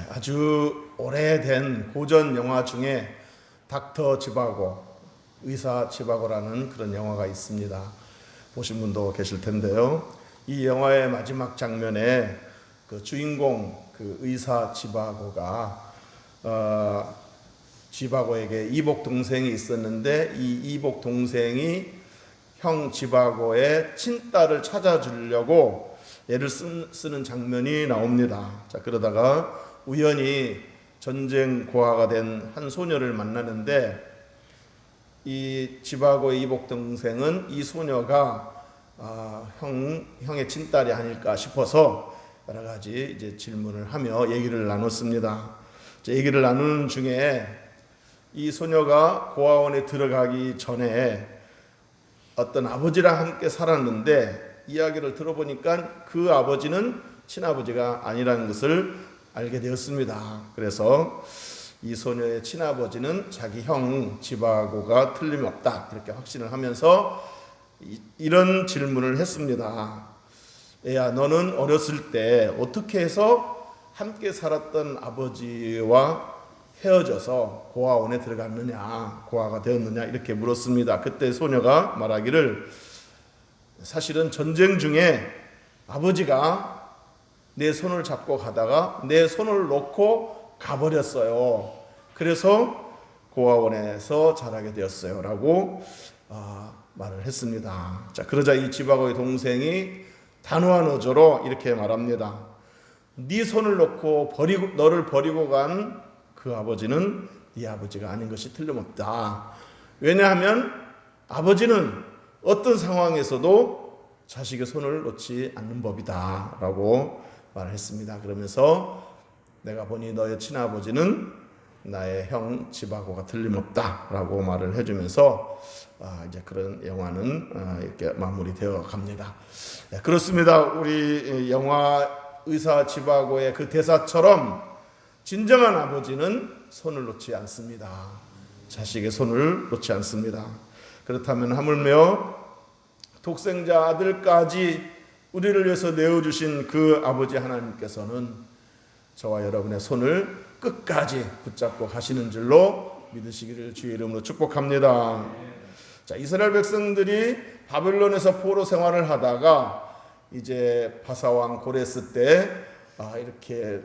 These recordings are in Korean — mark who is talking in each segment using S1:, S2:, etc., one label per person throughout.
S1: 아주 오래된 고전 영화 중에 닥터 지바고, 의사 지바고라는 그런 영화가 있습니다. 보신 분도 계실 텐데요. 이 영화의 마지막 장면에 그 주인공 그 의사 지바고가 지바고에게 이복 동생이 있었는데 이 이복 동생이 형 지바고의 친딸을 찾아주려고 애를 쓰는 장면이 나옵니다. 자, 그러다가 우연히 전쟁 고아가 된 한 소녀를 만나는데 이 지바고의 이복 동생은 이 소녀가 형의 친딸이 아닐까 싶어서 여러 가지 이제 질문을 하며 얘기를 나눴습니다. 얘기를 나누는 중에 이 소녀가 고아원에 들어가기 전에 어떤 아버지랑 함께 살았는데 이야기를 들어보니까 그 아버지는 친아버지가 아니라는 것을 알게 되었습니다. 그래서 이 소녀의 친아버지는 자기 형 지바고가 틀림없다 이렇게 확신을 하면서 이런 질문을 했습니다. 애야, 너는 어렸을 때 어떻게 해서 함께 살았던 아버지와 헤어져서 고아원에 들어갔느냐, 고아가 되었느냐 이렇게 물었습니다. 그때 소녀가 말하기를 사실은 전쟁 중에 아버지가 내 손을 잡고 가다가 내 손을 놓고 가버렸어요. 그래서 고아원에서 자라게 되었어요 라고 말을 했습니다. 자, 그러자 이 지바고의 동생이 단호한 어조로 이렇게 말합니다. 네 손을 놓고 너를 버리고 간 그 아버지는 네 아버지가 아닌 것이 틀림없다. 왜냐하면 아버지는 어떤 상황에서도 자식의 손을 놓지 않는 법이다 라고 말을 했습니다. 그러면서 내가 보니 너의 친아버지는 나의 형 지바고가 틀림없다 라고 말을 해주면서 이제 그런 영화는 이렇게 마무리되어 갑니다. 네, 그렇습니다. 우리 영화 의사 지바고의 그 대사처럼 진정한 아버지는 손을 놓지 않습니다. 자식의 손을 놓지 않습니다. 그렇다면 하물며 독생자 아들까지 우리를 위해서 내어주신 그 아버지 하나님께서는 저와 여러분의 손을 끝까지 붙잡고 가시는 줄로 믿으시기를 주의 이름으로 축복합니다. 자, 이스라엘 백성들이 바벨론에서 포로 생활을 하다가 이제 바사왕 고레스 때 이렇게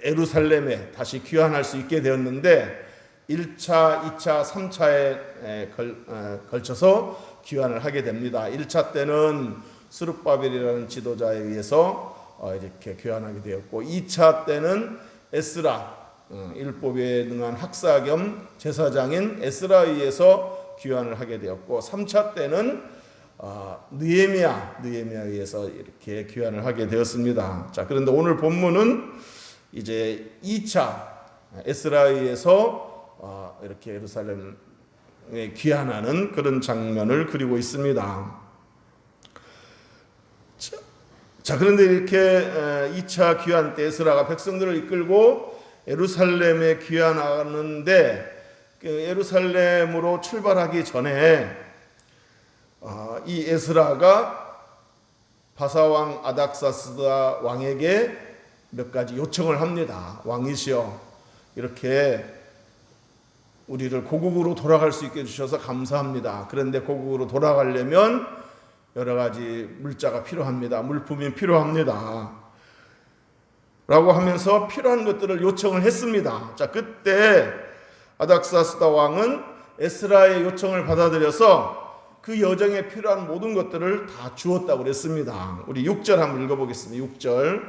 S1: 예루살렘에 다시 귀환할 수 있게 되었는데 1차, 2차, 3차에 걸쳐서 귀환을 하게 됩니다. 1차 때는 스룹바벨이라는 지도자에 의해서 이렇게 귀환하게 되었고 2차 때는 에스라, 율법에 능한 학사 겸 제사장인 에스라에 의해서 귀환을 하게 되었고 3차 때는 느헤미야에 의해서 이렇게 귀환을 하게 되었습니다. 자, 그런데 오늘 본문은 이제 2차 에스라에 의해서 이렇게 예루살렘에 귀환하는 그런 장면을 그리고 있습니다. 자, 그런데 이렇게 2차 귀환 때 에스라가 백성들을 이끌고 예루살렘에 귀환하는데 예루살렘으로 출발하기 전에 이 에스라가 바사왕 아닥사스다 왕에게 몇 가지 요청을 합니다. 왕이시여, 이렇게 우리를 고국으로 돌아갈 수 있게 해주셔서 감사합니다. 그런데 고국으로 돌아가려면 여러 가지 물자가 필요합니다. 물품이 필요합니다. 라고 하면서 필요한 것들을 요청을 했습니다. 자, 그때 아닥사스다 왕은 에스라의 요청을 받아들여서 그 여정에 필요한 모든 것들을 다 주었다고 그랬습니다. 우리 6절 한번 읽어보겠습니다. 6절.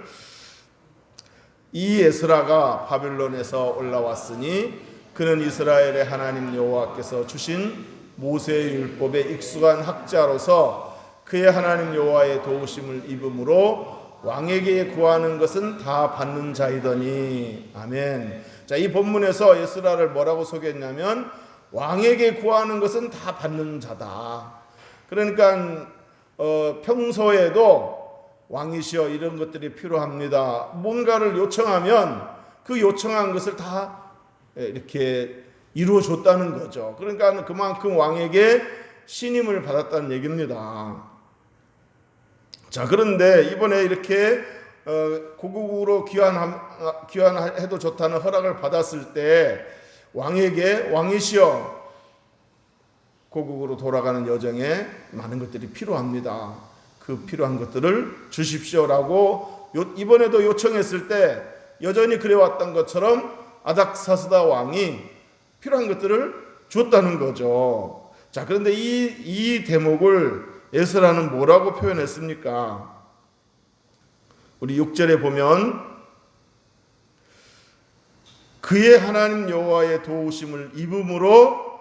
S1: 이 에스라가 바벨론에서 올라왔으니 그는 이스라엘의 하나님 여호와께서 주신 모세의 율법에 익숙한 학자로서 그의 하나님 여호와의 도우심을 입음으로 왕에게 구하는 것은 다 받는 자이더니. 아멘. 자, 이 본문에서 에스라를 뭐라고 소개했냐면 왕에게 구하는 것은 다 받는 자다. 그러니까 평소에도 왕이시여 이런 것들이 필요합니다. 뭔가를 요청하면 그 요청한 것을 다 이렇게 이루어줬다는 거죠. 그러니까 그만큼 왕에게 신임을 받았다는 얘기입니다. 자, 그런데 이번에 이렇게 고국으로 귀환해도 좋다는 허락을 받았을 때 왕에게 왕이시여 고국으로 돌아가는 여정에 많은 것들이 필요합니다. 그 필요한 것들을 주십시오라고 이번에도 요청했을 때 여전히 그래왔던 것처럼 아닥사스다 왕이 필요한 것들을 줬다는 거죠. 자, 그런데 이 대목을 에스라는 뭐라고 표현했습니까? 우리 6절에 보면 그의 하나님 여호와의 도우심을 입음으로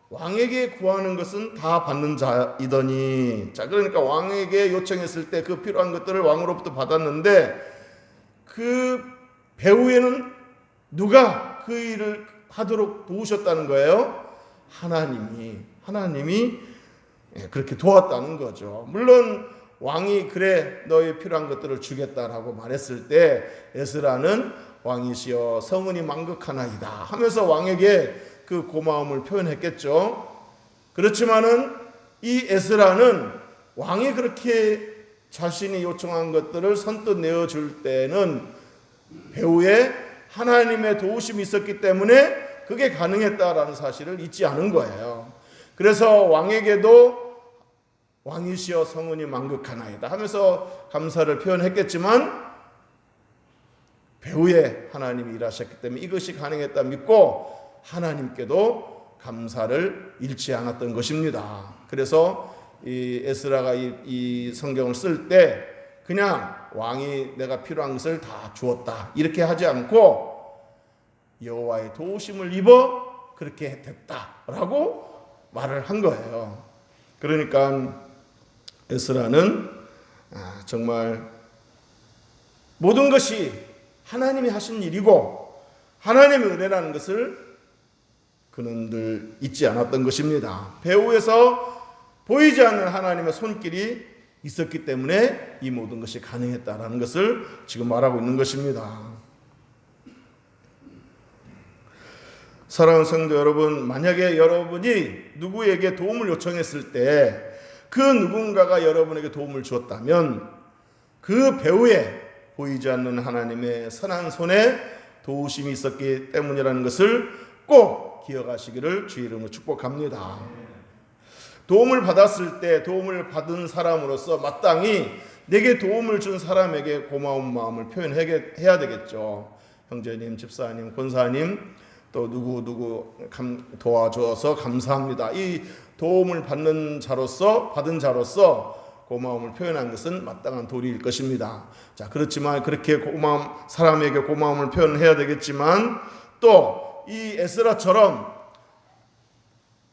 S1: 왕에게 구하는 것은 다 받는 자이더니. 자, 그러니까 왕에게 요청했을 때 그 필요한 것들을 왕으로부터 받았는데 그 배후에는 누가 그 일을 하도록 도우셨다는 거예요? 하나님이 그렇게 도왔다는 거죠. 물론 왕이 그래 너의 필요한 것들을 주겠다라고 말했을 때 에스라는 왕이시여 성은이 만극하나이다 하면서 왕에게 그 고마움을 표현했겠죠. 그렇지만은 이 에스라는 왕이 그렇게 자신이 요청한 것들을 선뜻 내어줄 때는 배후에 하나님의 도우심이 있었기 때문에 그게 가능했다라는 사실을 잊지 않은 거예요. 그래서 왕에게도 왕이시여 성은이 만극하나이다 하면서 감사를 표현했겠지만 배후에 하나님이 일하셨기 때문에 이것이 가능했다 믿고 하나님께도 감사를 잃지 않았던 것입니다. 그래서 이 에스라가 이 성경을 쓸 때 그냥 왕이 내가 필요한 것을 다 주었다 이렇게 하지 않고 여호와의 도우심을 입어 그렇게 됐다라고 말을 한 거예요. 그러니까 에스라는 정말 모든 것이 하나님이 하신 일이고 하나님의 은혜라는 것을 그는 늘 잊지 않았던 것입니다. 배후에서 보이지 않는 하나님의 손길이 있었기 때문에 이 모든 것이 가능했다라는 것을 지금 말하고 있는 것입니다. 사랑하는 성도 여러분, 만약에 여러분이 누구에게 도움을 요청했을 때 그 누군가가 여러분에게 도움을 주었다면 그 배후에 보이지 않는 하나님의 선한 손에 도우심이 있었기 때문이라는 것을 꼭 기억하시기를 주의 이름으로 축복합니다. 도움을 받았을 때 도움을 받은 사람으로서 마땅히 내게 도움을 준 사람에게 고마운 마음을 표현해야 되겠죠. 형제님, 집사님, 권사님 또 누구 도와줘서 감사합니다. 이 도움을 받은 자로서 고마움을 표현한 것은 마땅한 도리일 것입니다. 자, 그렇지만 그렇게 사람에게 고마움을 표현해야 되겠지만 또 이 에스라처럼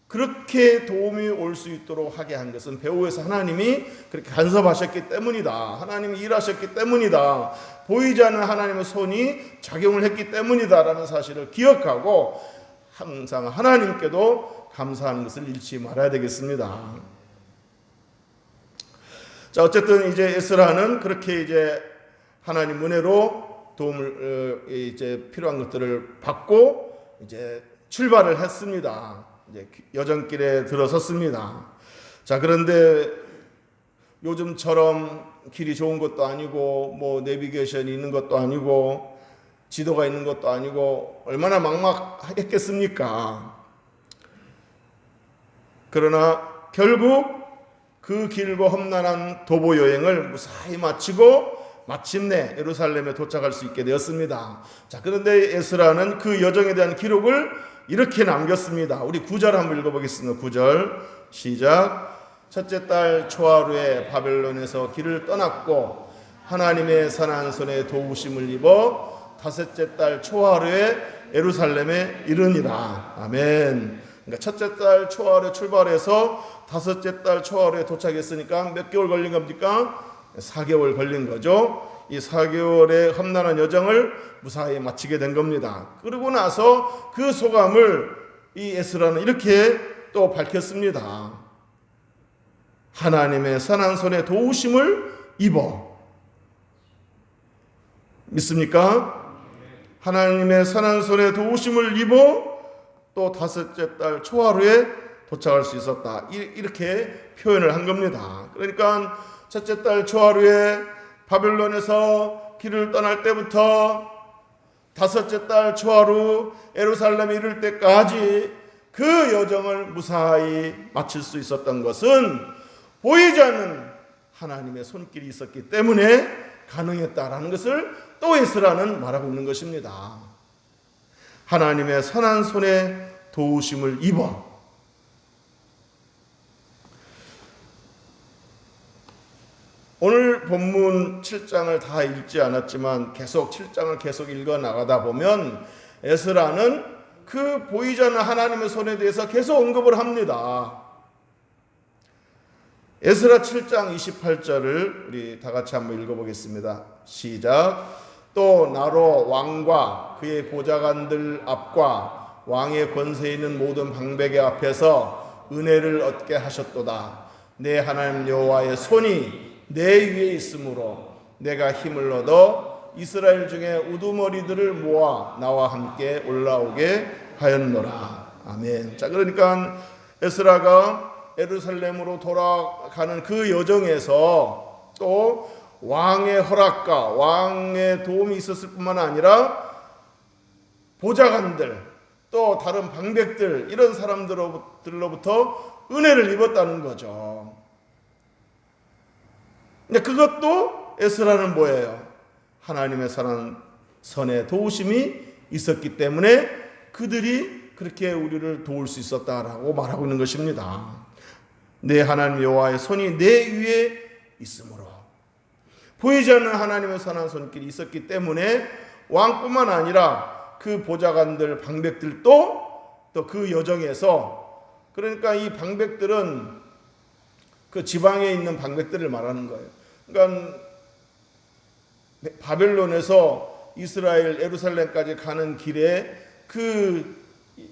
S1: 그렇게 도움이 올 수 있도록 하게 한 것은 배후에서 하나님이 그렇게 간섭하셨기 때문이다. 하나님이 일하셨기 때문이다. 보이지 않는 하나님의 손이 작용을 했기 때문이다라는 사실을 기억하고 항상 하나님께도 감사하는 것을 잃지 말아야 되겠습니다. 자, 어쨌든 이제 에스라는 그렇게 이제 하나님 은혜로 도움을 이제 필요한 것들을 받고 이제 출발을 했습니다. 이제 여정길에 들어섰습니다. 자, 그런데 요즘처럼 길이 좋은 것도 아니고 뭐 내비게이션이 있는 것도 아니고 지도가 있는 것도 아니고 얼마나 막막했겠습니까? 그러나 결국 그 길고 험난한 도보 여행을 무사히 마치고 마침내 예루살렘에 도착할 수 있게 되었습니다. 자, 그런데 에스라는 그 여정에 대한 기록을 이렇게 남겼습니다. 우리 9절 한번 읽어보겠습니다. 9절 시작. 첫째 달 초하루에 바벨론에서 길을 떠났고 하나님의 선한 손에 도우심을 입어 다섯째 달 초하루에 예루살렘에 이르니라. 아멘. 그러니까 첫째 달 초하루에 출발해서 다섯째 달 초하루에 도착했으니까 몇 개월 걸린 겁니까? 4개월 걸린 거죠. 이 4개월의 험난한 여정을 무사히 마치게 된 겁니다. 그러고 나서 그 소감을 이 에스라는 이렇게 또 밝혔습니다. 하나님의 선한 손에 도우심을 입어. 믿습니까? 하나님의 선한 손에 도우심을 입어 또 다섯째 달 초하루에 도착할 수 있었다. 이렇게 표현을 한 겁니다. 그러니까 첫째 달 초하루에 바벨론에서 길을 떠날 때부터 다섯째 달 초하루 예루살렘에 이를 때까지 그 여정을 무사히 마칠 수 있었던 것은 보이지 않는 하나님의 손길이 있었기 때문에 가능했다라는 것을 또 에스라는 말하고 있는 것입니다. 하나님의 선한 손에 도우심을 입어 오늘 본문 7장을 다 읽지 않았지만 계속 7장을 계속 읽어 나가다 보면 에스라는 그 보이지 않는 하나님의 손에 대해서 계속 언급을 합니다. 에스라 7장 28절을 우리 다 같이 한번 읽어보겠습니다. 시작. 또 나로 왕과 그의 보좌관들 앞과 왕의 권세 있는 모든 방백의 앞에서 은혜를 얻게 하셨도다. 내 하나님 여호와의 손이 내 위에 있으므로 내가 힘을 얻어 이스라엘 중에 우두머리들을 모아 나와 함께 올라오게 하였노라. 아멘. 자, 그러니까 에스라가 예루살렘으로 돌아가는 그 여정에서 또 왕의 허락과 왕의 도움이 있었을 뿐만 아니라 보좌관들 또 다른 방백들 이런 사람들로부터 은혜를 입었다는 거죠. 근데 그것도 에스라는 뭐예요? 하나님의 선한 선의 도우심이 있었기 때문에 그들이 그렇게 우리를 도울 수 있었다라고 말하고 있는 것입니다. 내 하나님 여호와의 손이 내 위에 있으므로 보이지 않는 하나님의 선한 손길이 있었기 때문에 왕뿐만 아니라 그 보좌관들 방백들도 또 그 여정에서 그러니까 이 방백들은 그 지방에 있는 방백들을 말하는 거예요. 그러니까 바벨론에서 이스라엘 예루살렘까지 가는 길에 그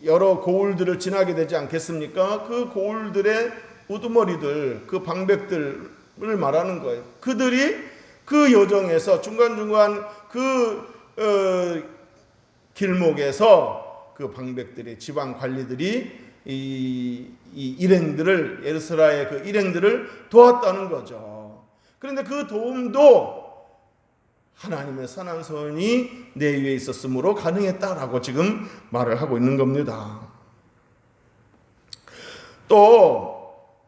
S1: 여러 고을들을 지나게 되지 않겠습니까? 그 고을들의 우두머리들, 그 방백들을 말하는 거예요. 그들이 그 여정에서 중간중간 그 길목에서 그 방백들의 지방 관리들이 이 일행들을 에스라의 그 일행들을 도왔다는 거죠. 그런데 그 도움도 하나님의 선한 손이 내 위에 있었으므로 가능했다라고 지금 말을 하고 있는 겁니다. 또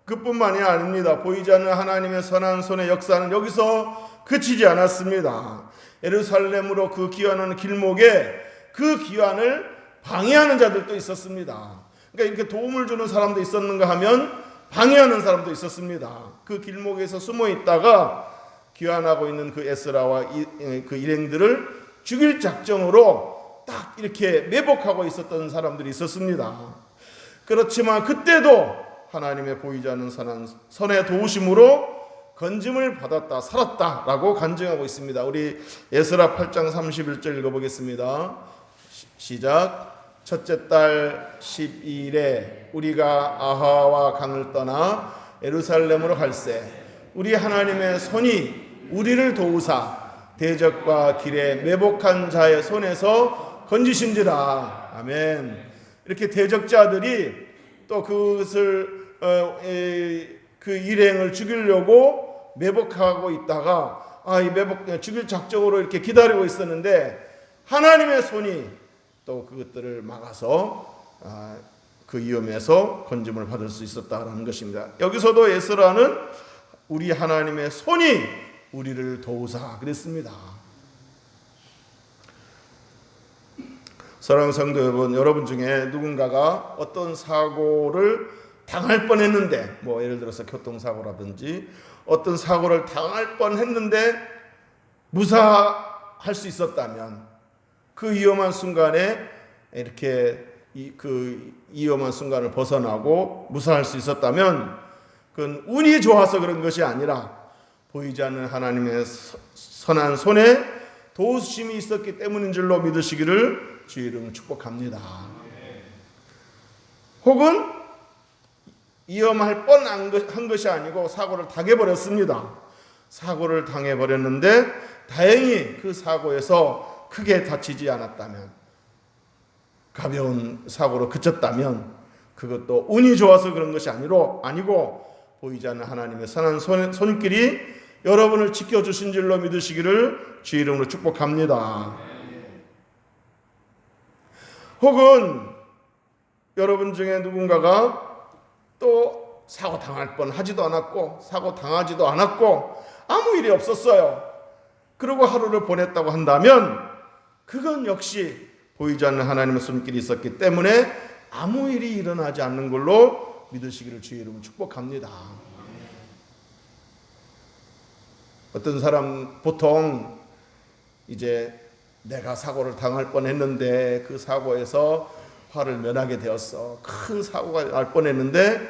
S1: 그뿐만이 아닙니다. 보이지 않는 하나님의 선한 손의 역사는 여기서 그치지 않았습니다. 예루살렘으로 그 귀환하는 길목에 그 귀환을 방해하는 자들도 있었습니다. 그러니까 이렇게 도움을 주는 사람도 있었는가 하면 방해하는 사람도 있었습니다. 그 길목에서 숨어 있다가 귀환하고 있는 그 에스라와 그 일행들을 죽일 작정으로 딱 이렇게 매복하고 있었던 사람들이 있었습니다. 그렇지만 그때도 하나님의 보이지 않는 선의 도우심으로 건짐을 받았다, 살았다라고 간증하고 있습니다. 우리 에스라 8장 31절 읽어보겠습니다. 시작. 첫째 달 12일에 우리가 아하와 강을 떠나 예루살렘으로 갈새 우리 하나님의 손이 우리를 도우사 대적과 길에 매복한 자의 손에서 건지신지라. 아멘. 이렇게 대적자들이 또 그것을 그 일행을 죽이려고 매복하고 있다가 이 매복 죽일 작정으로 이렇게 기다리고 있었는데 하나님의 손이 또 그것들을 막아서 그 위험에서 건짐을 받을 수 있었다라는 것입니다. 여기서도 에스라는 우리 하나님의 손이 우리를 도우사 그랬습니다. 사랑하는 성도 여러분 중에 누군가가 어떤 사고를 당할 뻔했는데 뭐 예를 들어서 교통사고라든지 어떤 사고를 당할 뻔했는데 무사할 수 있었다면 그 위험한 순간에 이렇게 그 위험한 순간을 벗어나고 무사할 수 있었다면 그건 운이 좋아서 그런 것이 아니라 보이지 않는 하나님의 선한 손에 도우심이 있었기 때문인 줄로 믿으시기를 주의 이름으로 축복합니다. 혹은 위험할 뻔한 것이 아니고 사고를 당해버렸습니다. 사고를 당해버렸는데 다행히 그 사고에서 크게 다치지 않았다면 가벼운 사고로 그쳤다면 그것도 운이 좋아서 그런 것이 아니고 보이지 않는 하나님의 선한 손길이 여러분을 지켜주신 줄로 믿으시기를 주의 이름으로 축복합니다. 혹은 여러분 중에 누군가가 또 사고 당할 뻔 하지도 않았고 사고 당하지도 않았고 아무 일이 없었어요. 그리고 하루를 보냈다고 한다면 그건 역시 보이지 않는 하나님의 손길이 있었기 때문에 아무 일이 일어나지 않는 걸로 믿으시기를 주의 이름으로 축복합니다. 어떤 사람 보통 이제 내가 사고를 당할 뻔했는데 그 사고에서 화를 면하게 되었어. 큰 사고가 날 뻔했는데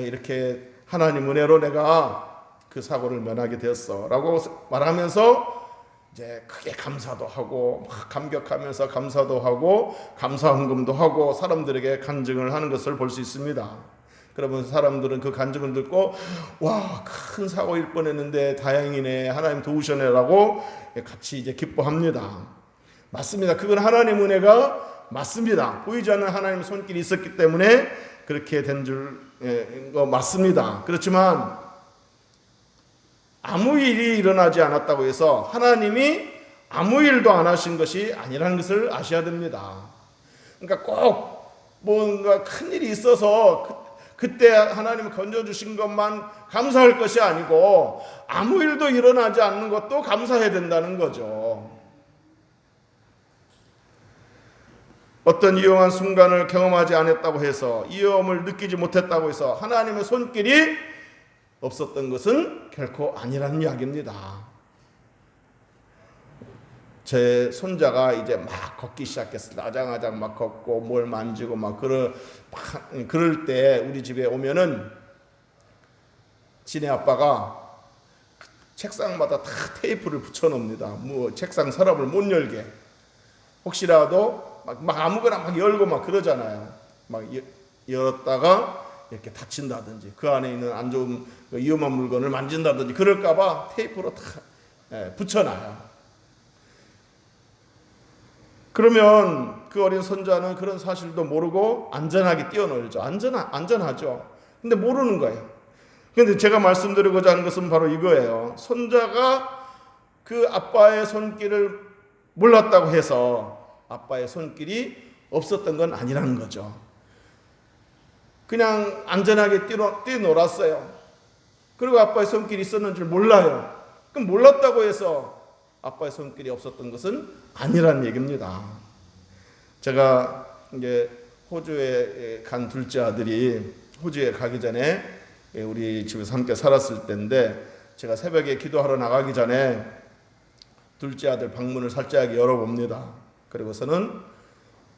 S1: 이렇게 하나님 은혜로 내가 그 사고를 면하게 되었어 라고 말하면서 이제 크게 감사도 하고 막 감격하면서 감사도 하고 감사헌금도 하고 사람들에게 간증을 하는 것을 볼 수 있습니다. 그러면 사람들은 그 간증을 듣고 와, 큰 사고일 뻔했는데 다행이네, 하나님 도우셨네라고 같이 이제 기뻐합니다. 맞습니다. 그건 하나님 은혜가 맞습니다. 보이지 않는 하나님의 손길이 있었기 때문에 그렇게 된 줄 맞습니다. 그렇지만 아무 일이 일어나지 않았다고 해서 하나님이 아무 일도 안 하신 것이 아니라는 것을 아셔야 됩니다. 그러니까 꼭 뭔가 큰 일이 있어서 그때 하나님이 건져주신 것만 감사할 것이 아니고 아무 일도 일어나지 않는 것도 감사해야 된다는 거죠. 어떤 위험한 순간을 경험하지 않았다고 해서 위험을 느끼지 못했다고 해서 하나님의 손길이 없었던 것은 결코 아니라는 이야기입니다. 제 손자가 이제 막 걷기 시작했을 때 아장아장 막 걷고 뭘 만지고 막 그럴 때 우리 집에 오면은 지네 아빠가 책상마다 다 테이프를 붙여 놓습니다. 뭐 책상 서랍을 못 열게. 혹시라도 막 아무거나 막 열고 막 그러잖아요. 막 열었다가 이렇게 다친다든지 그 안에 있는 안 좋은 위험한 물건을 만진다든지 그럴까봐 테이프로 다 붙여놔요. 그러면 그 어린 손자는 그런 사실도 모르고 안전하게 뛰어놀죠. 안전하죠. 근데 모르는 거예요. 근데 제가 말씀드리고자 하는 것은 바로 이거예요. 손자가 그 아빠의 손길을 몰랐다고 해서 아빠의 손길이 없었던 건 아니라는 거죠. 그냥 안전하게 뛰어놀았어요. 그리고 아빠의 손길이 있었는 줄 몰라요. 그럼 몰랐다고 해서 아빠의 손길이 없었던 것은 아니라는 얘기입니다. 제가 이제 호주에 간 둘째 아들이 호주에 가기 전에 우리 집에서 함께 살았을 때인데 제가 새벽에 기도하러 나가기 전에 둘째 아들 방문을 살짝 열어봅니다. 그리고서는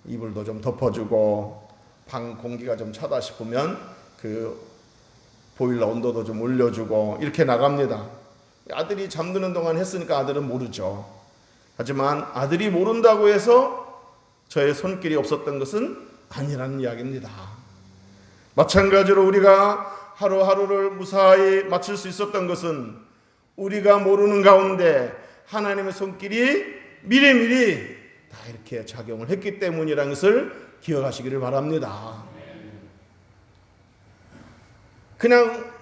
S1: 이불도 좀 덮어주고 방 공기가 좀 차다 싶으면 그 보일러 온도도 좀 올려주고 이렇게 나갑니다. 아들이 잠드는 동안 했으니까 아들은 모르죠. 하지만 아들이 모른다고 해서 저의 손길이 없었던 것은 아니라는 이야기입니다. 마찬가지로 우리가 하루하루를 무사히 마칠 수 있었던 것은 우리가 모르는 가운데 하나님의 손길이 미리미리 다 이렇게 작용을 했기 때문이라는 것을 기억하시기를 바랍니다. 그냥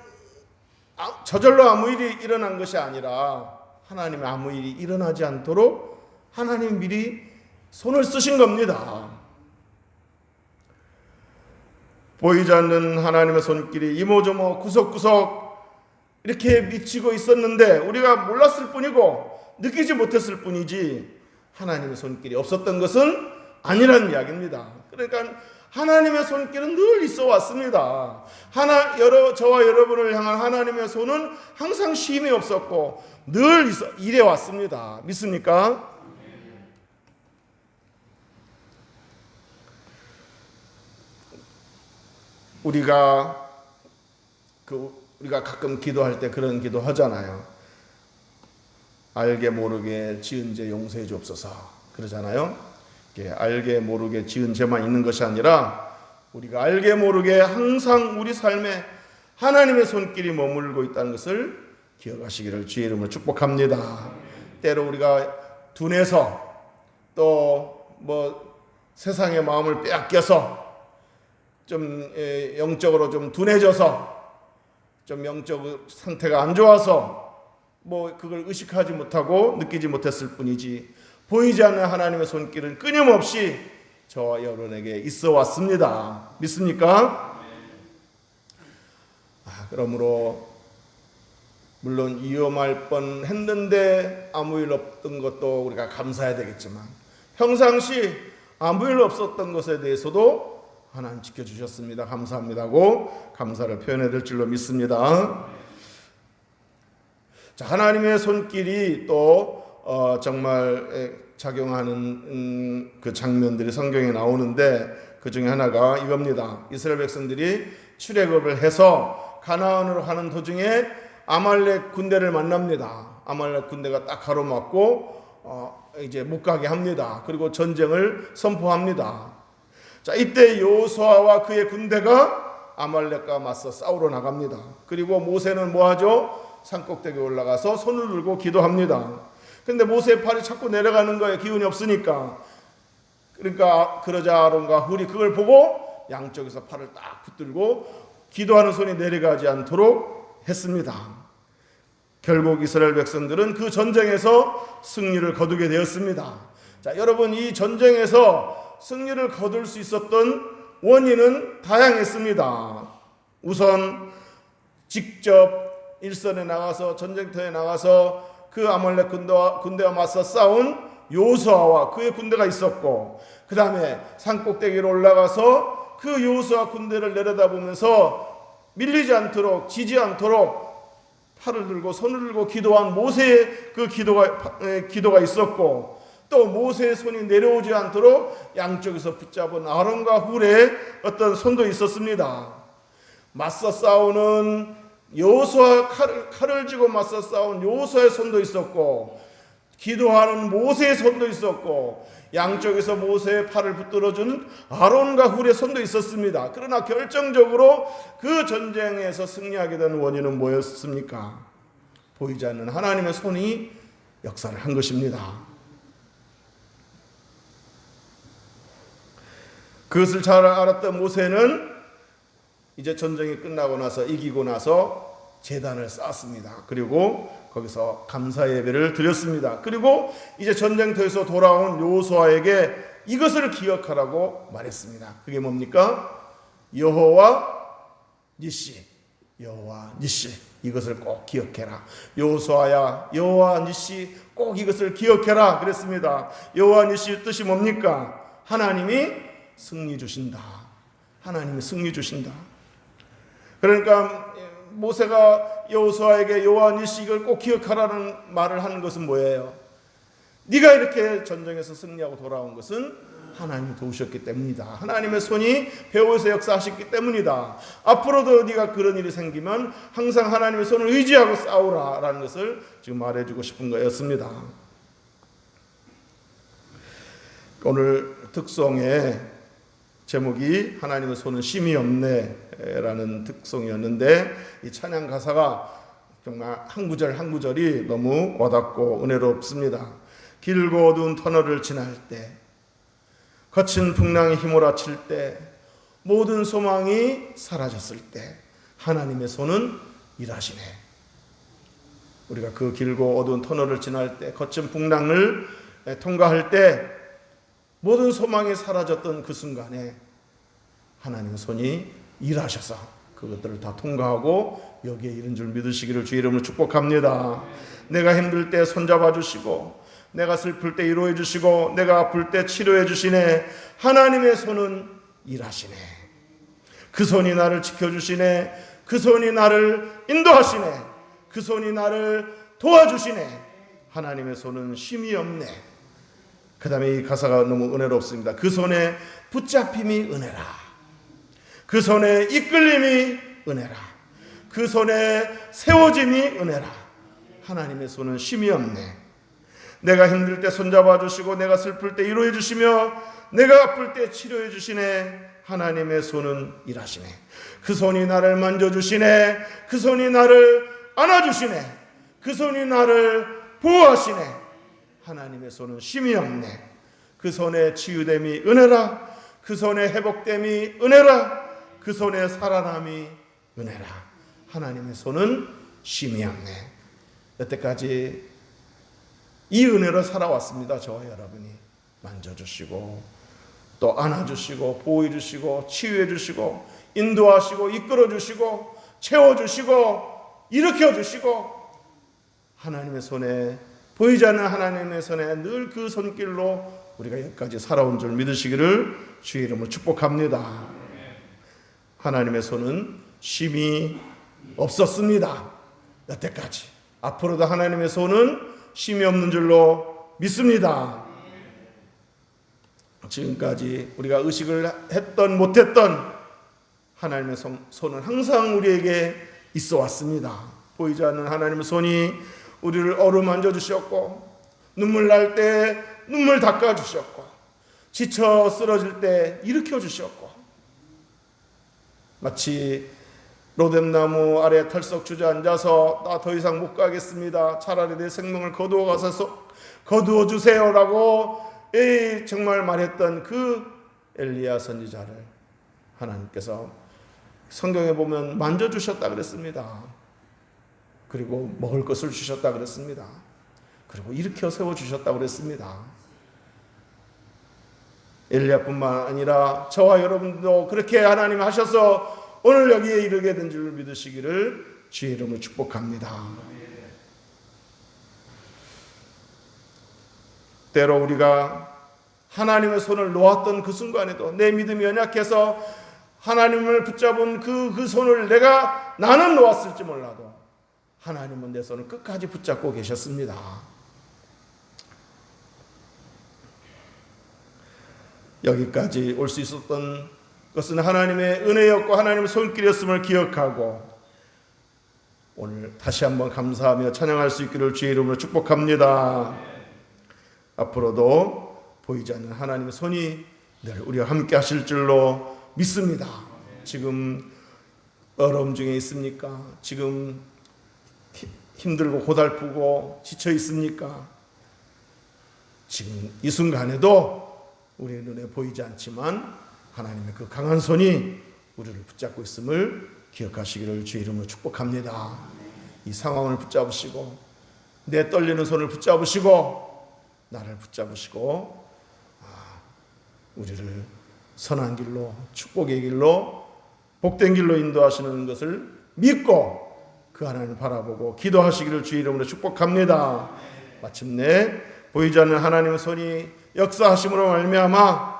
S1: 저절로 아무 일이 일어난 것이 아니라 하나님의 아무 일이 일어나지 않도록 하나님 미리 손을 쓰신 겁니다. 보이지 않는 하나님의 손길이 이모저모 구석구석 이렇게 미치고 있었는데 우리가 몰랐을 뿐이고 느끼지 못했을 뿐이지 하나님의 손길이 없었던 것은 아니라는 이야기입니다. 그러니까 하나님의 손길은 늘 있어 왔습니다. 저와 여러분을 향한 하나님의 손은 항상 쉼이 없었고 늘 일해 왔습니다. 믿습니까? 우리가 가끔 기도할 때 그런 기도 하잖아요. 알게 모르게 지은 죄 용서해 주옵소서 그러잖아요. 알게 모르게 지은 죄만 있는 것이 아니라 우리가 알게 모르게 항상 우리 삶에 하나님의 손길이 머물고 있다는 것을 기억하시기를 주의 이름으로 축복합니다. 때로 우리가 둔해서 또 세상의 마음을 빼앗겨서 좀 영적으로 좀 둔해져서 좀 영적 상태가 안 좋아서 뭐 그걸 의식하지 못하고 느끼지 못했을 뿐이지 보이지 않는 하나님의 손길은 끊임없이 저와 여러분에게 있어 왔습니다. 믿습니까? 그러므로 물론 위험할 뻔했는데 아무 일 없던 것도 우리가 감사해야 되겠지만 평상시 아무 일 없었던 것에 대해서도 하나님 지켜주셨습니다. 감사합니다고 감사를 표현해야 될 줄로 믿습니다. 자, 하나님의 손길이 또 정말 작용하는 그 장면들이 성경에 나오는데 그 중에 하나가 이겁니다. 이스라엘 백성들이 출애굽을 해서 가나안으로 가는 도중에 아말렉 군대를 만납니다. 아말렉 군대가 딱 가로막고 이제 못 가게 합니다. 그리고 전쟁을 선포합니다. 자, 이때 여호수아와 그의 군대가 아말렉과 맞서 싸우러 나갑니다. 그리고 모세는 뭐하죠? 산꼭대기에 올라가서 손을 들고 기도합니다. 근데 모세의 팔이 자꾸 내려가는 거에 기운이 없으니까, 그러니까 그러자 아론과 훌이 그걸 보고 양쪽에서 팔을 딱 붙들고 기도하는 손이 내려가지 않도록 했습니다. 결국 이스라엘 백성들은 그 전쟁에서 승리를 거두게 되었습니다. 자, 여러분, 이 전쟁에서 승리를 거둘 수 있었던 원인은 다양했습니다. 우선 직접 일선에 나가서 전쟁터에 나가서 그 아말렉 군대와 맞서 싸운 여호수아와 그의 군대가 있었고, 그 다음에 산꼭대기로 올라가서 그 여호수아 군대를 내려다보면서 밀리지 않도록, 지지 않도록 팔을 들고 손을 들고 기도한 모세의 그 기도가 있었고, 또 모세의 손이 내려오지 않도록 양쪽에서 붙잡은 아론과 훌의 어떤 손도 있었습니다. 맞서 싸우는 여호수아, 칼을 쥐고 맞서 싸운 여호수아의 손도 있었고, 기도하는 모세의 손도 있었고, 양쪽에서 모세의 팔을 붙들어준 아론과 훌의 손도 있었습니다. 그러나 결정적으로 그 전쟁에서 승리하게 된 원인은 뭐였습니까? 보이지 않는 하나님의 손이 역사를 한 것입니다. 그것을 잘 알았던 모세는 이제 전쟁이 끝나고 나서, 이기고 나서 제단을 쌓았습니다. 그리고 거기서 감사 예배를 드렸습니다. 그리고 이제 전쟁터에서 돌아온 여호수아에게 이것을 기억하라고 말했습니다. 그게 뭡니까? 여호와 니시, 여호와 니시, 이것을 꼭 기억해라. 여호수아야, 여호와 니시, 꼭 이것을 기억해라 그랬습니다. 여호와 니시 뜻이 뭡니까? 하나님이 승리 주신다. 하나님이 승리 주신다. 그러니까 모세가 여호수아에게 여호와 니시 이걸 꼭 기억하라는 말을 하는 것은 뭐예요? 네가 이렇게 전쟁에서 승리하고 돌아온 것은 하나님이 도우셨기 때문이다. 하나님의 손이 배후에서 역사하셨기 때문이다. 앞으로도 네가 그런 일이 생기면 항상 하나님의 손을 의지하고 싸우라라는 것을 지금 말해주고 싶은 거였습니다. 오늘 특송의 제목이 하나님의 손은 쉼이 없네 라는 특송이었는데, 이 찬양 가사가 정말 한 구절 한 구절이 너무 와닿고 은혜롭습니다. 길고 어두운 터널을 지날 때, 거친 풍랑이 휘몰아칠 때, 모든 소망이 사라졌을 때 하나님의 손은 일하시네. 우리가 그 길고 어두운 터널을 지날 때, 거친 풍랑을 통과할 때, 모든 소망이 사라졌던 그 순간에 하나님의 손이 일하셔서 그것들을 다 통과하고 여기에 이른 줄 믿으시기를 주의 이름으로 축복합니다. 내가 힘들 때 손잡아 주시고, 내가 슬플 때 위로해 주시고, 내가 아플 때 치료해 주시네. 하나님의 손은 일하시네. 그 손이 나를 지켜주시네. 그 손이 나를 인도하시네. 그 손이 나를 도와주시네. 하나님의 손은 쉼이 없네. 그 다음에 이 가사가 너무 은혜롭습니다. 그 손에 붙잡힘이 은혜라. 그 손에 이끌림이 은혜라. 그 손에 세워짐이 은혜라. 하나님의 손은 쉼이 없네. 내가 힘들 때 손잡아 주시고, 내가 슬플 때 위로해 주시며, 내가 아플 때 치료해 주시네. 하나님의 손은 일하시네. 그 손이 나를 만져주시네. 그 손이 나를 안아주시네. 그 손이 나를 보호하시네. 하나님의 손은 쉼이 없네. 그 손에 치유됨이 은혜라. 그 손에 회복됨이 은혜라. 그 손에 살아남이 은혜라. 하나님의 손은 쉼이 없네. 여태까지 이 은혜로 살아왔습니다. 저와 여러분이 만져주시고 또 안아주시고 보호해주시고 치유해주시고 인도하시고 이끌어주시고 채워주시고 일으켜주시고 하나님의 손에, 보이지 않는 하나님의 손에 늘 그 손길로 우리가 여기까지 살아온 줄 믿으시기를 주의 이름으로 축복합니다. 하나님의 손은 쉼이 없었습니다. 여태까지. 앞으로도 하나님의 손은 쉼이 없는 줄로 믿습니다. 지금까지 우리가 의식을 했던 못했던 하나님의 손은 항상 우리에게 있어 왔습니다. 보이지 않는 하나님의 손이 우리를 어루만져 주셨고, 눈물 날 때 눈물 닦아 주셨고, 지쳐 쓰러질 때 일으켜 주셨고, 마치 로뎀나무 아래 털썩 주저앉아서 나 더 이상 못 가겠습니다, 차라리 내 생명을 거두어 주세요라고 정말 말했던 그 엘리야 선지자를 하나님께서 성경에 보면 만져주셨다 그랬습니다. 그리고 먹을 것을 주셨다 그랬습니다. 그리고 일으켜 세워주셨다 그랬습니다. 엘리야뿐만 아니라 저와 여러분도 그렇게 하나님 하셔서 오늘 여기에 이르게 된 줄 믿으시기를 주의 이름으로 축복합니다. 때로 우리가 하나님의 손을 놓았던 그 순간에도 내 믿음이 연약해서 하나님을 붙잡은 그 손을 나는 놓았을지 몰라도 하나님은 내 손을 끝까지 붙잡고 계셨습니다. 여기까지 올 수 있었던 것은 하나님의 은혜였고 하나님의 손길이었음을 기억하고 오늘 다시 한번 감사하며 찬양할 수 있기를 주의 이름으로 축복합니다. 앞으로도 보이지 않는 하나님의 손이 늘 우리와 함께 하실 줄로 믿습니다. 지금 어려움 중에 있습니까? 지금 힘들고 고달프고 지쳐 있습니까? 지금 이 순간에도 우리의 눈에 보이지 않지만 하나님의 그 강한 손이 우리를 붙잡고 있음을 기억하시기를 주의 이름으로 축복합니다. 이 상황을 붙잡으시고 내 떨리는 손을 붙잡으시고 나를 붙잡으시고 우리를 선한 길로, 축복의 길로, 복된 길로 인도하시는 것을 믿고 그 하나님을 바라보고 기도하시기를 주의 이름으로 축복합니다. 마침내 보이지 않는 하나님의 손이 역사하심으로 말미암아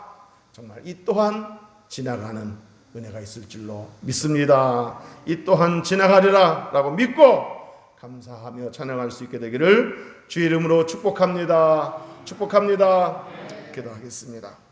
S1: 정말 이 또한 지나가는 은혜가 있을 줄로 믿습니다. 이 또한 지나가리라 라고 믿고 감사하며 찬양할 수 있게 되기를 주의 이름으로 축복합니다. 축복합니다. 기도하겠습니다.